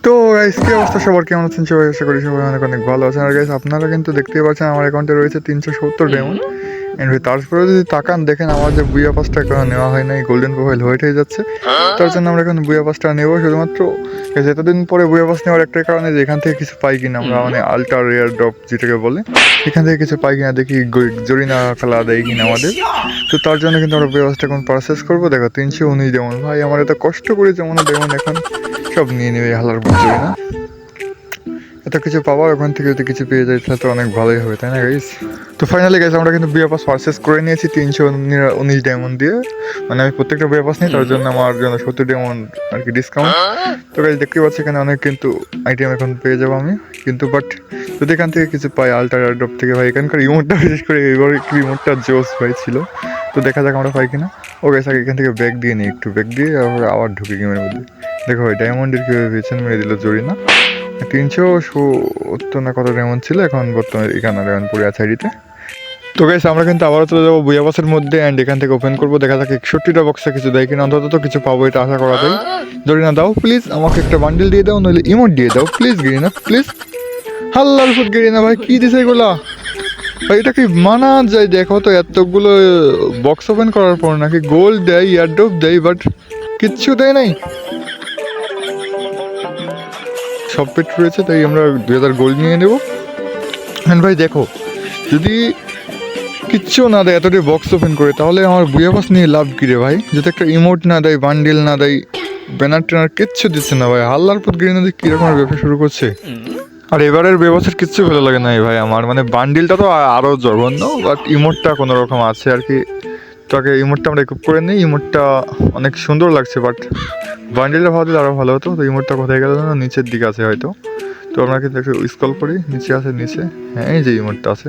তো গাইস কি অবস্থা সবার, কেমন আছেন সবাই? আশা করি সবাই অনেক অনেক ভালো আছেন। আর গাইস আপনারা কিন্তু দেখতেই পাচ্ছেন আমার অ্যাকাউন্টে রয়েছে 370 ডায়মন্ড। এন্ড তারপরে যদি তাকান দেখেন আমার যে বুয়া পাসটা এখনো নেওয়া হয় নাই, গোল্ডেন প্রোফাইল হোয়াইট হয়ে যাচ্ছে। তার জন্য আমরা এখন বুয়া পাসটা নেবো শুধুমাত্র। এতদিন পরে বুয়া পাস নেওয়ার একটাই কারণে যে এখান থেকে কিছু পাই কিনা আমরা, মানে আল্ট্রা রেয়ার ড্রপ যেটাকে বলে, এখান থেকে কিছু পাই কিনা দেখি, জরিনা খেলা দেয় কিনা আমাদের। তো তার জন্য কিন্তু আমরা বুয়া পাসটা এখন পারচেস করবো। দেখো 319 ডায়মন্ড, ভাই আমার এত কষ্ট করে যেমন ডায়মন্ড এখন সব নিয়ে নেবে হালার বুঝছি না। এত কিছু পাওয়ার ওখান থেকে যদি কিছু পেয়ে যায় তাহলে তো অনেক ভালোই হবে, তাই না গাইস? তো ফাইনালি গাইস আমরা কিন্তু বুয়া পাস পারচেস করে নিয়েছি 319 ডায়মন্ড দিয়ে। মানে আমি প্রত্যেকটা বুয়া পাস নিই, তার জন্য আমার জন্য 70 ডায়মন্ড আর কি ডিসকাউন্ট। তো গাইস দেখতে পাচ্ছি এখানে অনেক কিন্তু আইটেম এখন পেয়ে যাবো আমি। কিন্তু বাট যদি এখান থেকে কিছু পাই আল্ট্রা ড্রপ থেকে, ভাই এখানকার ইমোটটা বিশেষ করে এবার ইমোটটা জোস ভাই ছিল। তো দেখা যাক আমরা পাই কিনা। ও গাইস আগে এখান থেকে ব্যাগ দিয়ে নিই, একটু ব্যাগ দিয়ে আবার ঢুকি গেমের মধ্যে। দেখো ভাই ডায়মন্ডের কীভাবে পেছন মেরে দিল জরিনা। 370 না কত ডায়মন্ড ছিল, এখন বর্তমানে 51 ডায়মন্ড পড়ে আছে আইডিতে। তো গাইস আমরা কিন্তু আবারও চলে যাবো বুয়া পাসের মধ্যে অ্যান্ড এখান থেকে ওপেন করবো। দেখা যাক 61টা বক্সে কিছু দেয় কিনা, অন্তত তো কিছু পাবো এটা আশা করা যায়। জরিনা দাও প্লিজ, আমাকে একটা বান্ডেল দিয়ে দাও, নইলে ইমোট দিয়ে দাও প্লিজ। গিরিনা প্লিজ, হাল্লার ফুট গিরিনা ভাই, কি দিছে এগুলা ভাই? এটা কি মানা যায়? দেখো তো এতগুলো বক্স ওপেন করার পর নাকি গোল্ড দেয়, ইয়ারড্রপ দেয়, বাট কিচ্ছু দেয় নাই। সব পেট রয়েছে, তাই আমরা 2000 গোল্ড নিয়ে নেবো। হ্যাঁ ভাই দেখো, যদি কিচ্ছু না দেয় এতটাই বক্স ওপেন করে, তাহলে আমার বুয়া পাস নিয়ে লাভ কী রে ভাই? যদি একটা ইমোট না দেয়, বান্ডেল না দেয়, ব্যানার ট্যানার কিচ্ছু দিচ্ছে না ভাই। হাল্লার পথ গিয়ে না দিয়ে কীরকম ব্যবসা শুরু করছে। আর এবারের ব্যবসার কিচ্ছু ভালো লাগে না ভাই আমার, মানে বান্ডিলটা তো আরও জঘন্য, বাট ইমোটটা কোনো রকম আছে আর কি। তাকে ইমোটটা আমরা ইকুইপ করে নিই, ইমোটটা অনেক সুন্দর লাগছে, বাট বান্ডিলটা ভালো দিলে আরও ভালো হতো। তো ইমোটটা কোথায় গেল না, নিচের দিকে আছে হয়তো। তো আমরা কিন্তু একটু স্ক্রল করি, নিচে আছে, নিচে, হ্যাঁ এই যে ইমোটটা আছে।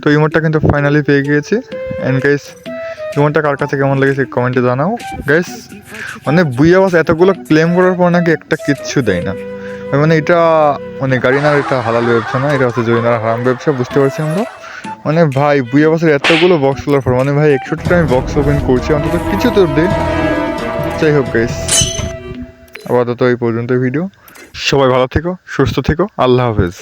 তো ইমোটটা কিন্তু ফাইনালি পেয়ে গিয়েছি। অ্যান্ড গাইস ইমোটটা কার কাছে কেমন লেগেছে কমেন্টে জানাও গাইস। মানে বুয়া পাস এতগুলো ক্লেম করার পর নাকি একটা কিচ্ছু দেয় না। মানে এটা মানে গাড়িনার এটা হালাল ব্যবসা না, এটা হচ্ছে জরিনার হারাম ব্যবসা, বুঝতে পারছি আমরা। মানে ভাই বুয়া পাসের এতগুলো বক্স খোলার পর, মানে ভাই 61টা আমি বক্স ওপেন করছি, অন্তত কিছু তোর দে। যাই হোক গাইস, আপাতত এই পর্যন্ত ভিডিও। সবাই ভালো থেকো, সুস্থ থেকো, আল্লাহ হাফেজ।